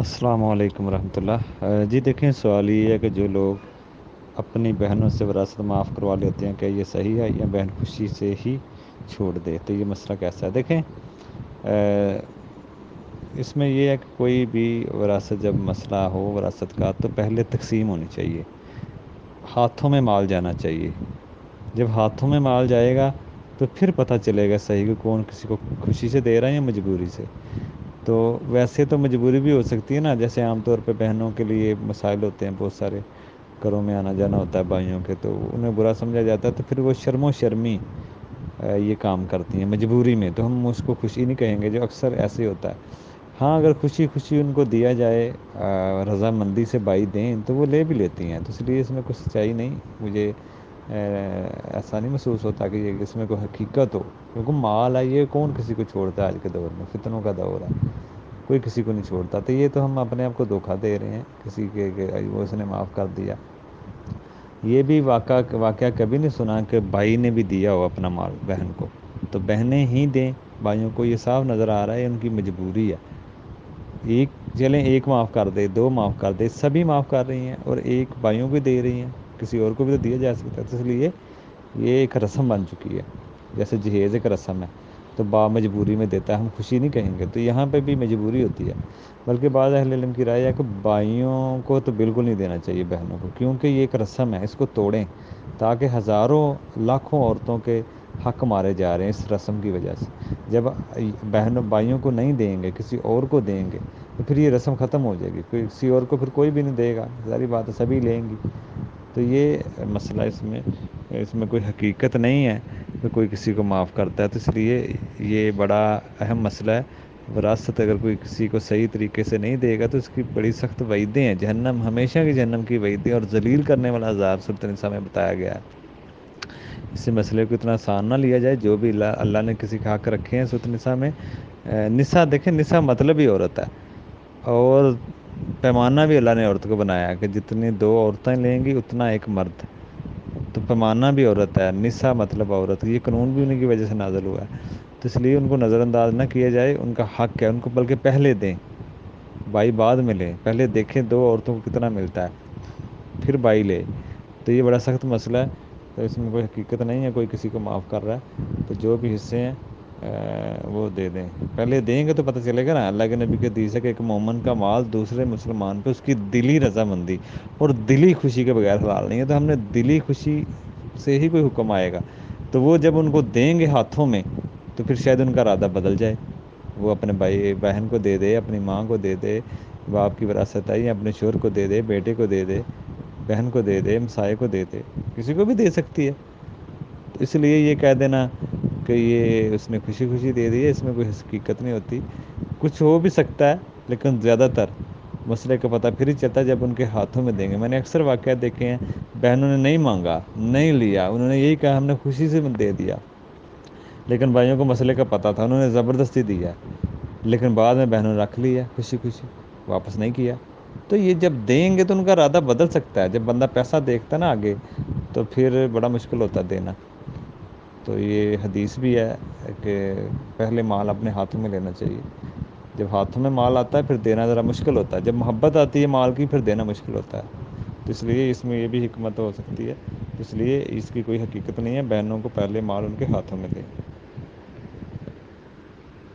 السلام علیکم ورحمۃ اللہ۔ جی دیکھیں، سوال یہ ہے کہ جو لوگ اپنی بہنوں سے وراثت معاف کروا لیتے ہیں، کیا یہ صحیح ہے یا بہن خوشی سے ہی چھوڑ دے؟ تو یہ مسئلہ کیسا ہے؟ دیکھیں، اس میں یہ ہے کہ کوئی بھی وراثت جب مسئلہ ہو وراثت کا تو پہلے تقسیم ہونی چاہیے، ہاتھوں میں مال جانا چاہیے۔ جب ہاتھوں میں مال جائے گا تو پھر پتہ چلے گا صحیح کہ کون کسی کو خوشی سے دے رہا ہے یا مجبوری سے۔ تو ویسے تو مجبوری بھی ہو سکتی ہے نا، جیسے عام طور پہ بہنوں کے لیے مسائل ہوتے ہیں، بہت سارے گھروں میں آنا جانا ہوتا ہے بھائیوں کے، تو انہیں برا سمجھا جاتا ہے، تو پھر وہ شرم و شرمی یہ کام کرتی ہیں مجبوری میں، تو ہم اس کو خوشی نہیں کہیں گے، جو اکثر ایسے ہوتا ہے۔ ہاں، اگر خوشی خوشی ان کو دیا جائے، رضامندی سے بھائی دیں، تو وہ لے بھی لیتی ہیں، تو اس لیے اس میں کچھ سچائی نہیں، مجھے ایسا نہیں محسوس ہوتا کہ یہ اس میں کوئی حقیقت ہو، کیونکہ مال ہے، یہ کون کسی کو چھوڑتا ہے؟ آج کے دور میں فتنوں کا دور ہے، کوئی کسی کو نہیں چھوڑتا، تو یہ تو ہم اپنے آپ کو دھوکہ دے رہے ہیں کسی کے کہ وہ اس نے معاف کر دیا۔ یہ بھی واقعہ کبھی نہیں سنا کہ بھائی نے بھی دیا ہو اپنا مال بہن کو، تو بہنیں ہی دیں بھائیوں کو، یہ صاف نظر آ رہا ہے ان کی مجبوری ہے۔ ایک چلیں، ایک معاف کر دے، دو معاف کر دے، سبھی معاف کر رہی ہیں، اور ایک بھائیوں کو دے رہی ہیں، کسی اور کو بھی تو دیا جا سکتا ہے، تو اس لیے یہ ایک رسم بن چکی ہے، جیسے جہیز ایک رسم ہے، تو با مجبوری میں دیتا ہے، ہم خوشی نہیں کہیں گے، تو یہاں پہ بھی مجبوری ہوتی ہے۔ بلکہ بعض اہل علم کی رائے ہے کہ بھائیوں کو تو بالکل نہیں دینا چاہیے بہنوں کو، کیونکہ یہ ایک رسم ہے، اس کو توڑیں، تاکہ ہزاروں لاکھوں عورتوں کے حق مارے جا رہے ہیں اس رسم کی وجہ سے۔ جب بھائیوں کو نہیں دیں گے، کسی اور کو دیں گے، تو پھر یہ رسم ختم ہو جائے گی، کسی اور کو پھر کوئی بھی نہیں دے گا، ظاہری بات ہے سبھی لیں گی۔ تو یہ مسئلہ اس میں کوئی حقیقت نہیں ہے کہ کوئی کسی کو معاف کرتا ہے، تو اس لیے یہ بڑا اہم مسئلہ ہے۔ وراثت اگر کوئی کسی کو صحیح طریقے سے نہیں دے گا تو اس کی بڑی سخت وعیدیں ہیں، جہنم، ہمیشہ کی جہنم کی وعیدیں، اور ذلیل کرنے والا عذاب سورۃ النساء میں بتایا گیا ہے۔ اس مسئلے کو اتنا آسان نہ لیا جائے، جو بھی اللہ نے کسی کے حق رکھے ہیں سورۃ النساء میں، نساء دیکھیں، نساء مطلب ہی عورت ہے، اور پیمانہ بھی اللہ نے عورت کو بنایا ہے کہ جتنی دو عورتیں لیں گی اتنا ایک مرد، تو پیمانہ بھی عورت ہے، نساء مطلب عورت، یہ قانون بھی انہیں کی وجہ سے نازل ہوا ہے، تو اس لیے ان کو نظر انداز نہ کیا جائے، ان کا حق ہے، ان کو بلکہ پہلے دیں، بھائی بعد میں لیں، پہلے دیکھیں دو عورتوں کو کتنا ملتا ہے، پھر بھائی لے۔ تو یہ بڑا سخت مسئلہ ہے، تو اس میں کوئی حقیقت نہیں ہے کوئی کسی کو معاف کر رہا ہے، تو جو بھی حصے ہیں وہ دے دیں، پہلے دیں گے تو پتہ چلے گا نا۔ اللہ کے نبی کے حدیث ہے کہ ایک مومن کا مال دوسرے مسلمان پہ اس کی دلی رضامندی اور دلی خوشی کے بغیر حلال نہیں ہے، تو ہم نے دلی خوشی سے ہی کوئی حکم آئے گا، تو وہ جب ان کو دیں گے ہاتھوں میں تو پھر شاید ان کا ارادہ بدل جائے، وہ اپنے بھائی بہن کو دے دے، اپنی ماں کو دے دے، باپ کی وراثت آئی اپنے شوہر کو دے دے، بیٹے کو دے دے، بہن کو دے دے، ہمسائے کو دے دے، کسی کو بھی دے سکتی ہے۔ تو اس لیے یہ کہہ دینا کہ یہ اس نے خوشی خوشی دے دی ہے، اس میں کوئی حقیقت نہیں ہوتی، کچھ ہو بھی سکتا ہے، لیکن زیادہ تر مسئلے کا پتہ پھر ہی چلتا ہے جب ان کے ہاتھوں میں دیں گے۔ میں نے اکثر واقعات دیکھے ہیں، بہنوں نے نہیں مانگا، نہیں لیا، انہوں نے یہی کہا ہم نے خوشی سے دے دیا، لیکن بھائیوں کو مسئلے کا پتہ تھا، انہوں نے زبردستی دیا، لیکن بعد میں بہنوں نے رکھ لیا خوشی خوشی، واپس نہیں کیا۔ تو یہ جب دیں گے تو ان کا ارادہ بدل سکتا ہے، جب بندہ پیسہ دیکھتا ہے نا آگے، تو پھر بڑا مشکل ہوتا ہے دینا۔ تو یہ حدیث بھی ہے کہ پہلے مال اپنے ہاتھوں میں لینا چاہیے، جب ہاتھوں میں مال آتا ہے پھر دینا ذرا مشکل ہوتا ہے، جب محبت آتی ہے مال کی پھر دینا مشکل ہوتا ہے، تو اس لیے اس میں یہ بھی حکمت ہو سکتی ہے، اس لیے اس کی کوئی حقیقت نہیں ہے بہنوں کو پہلے مال ان کے ہاتھوں میں دیں۔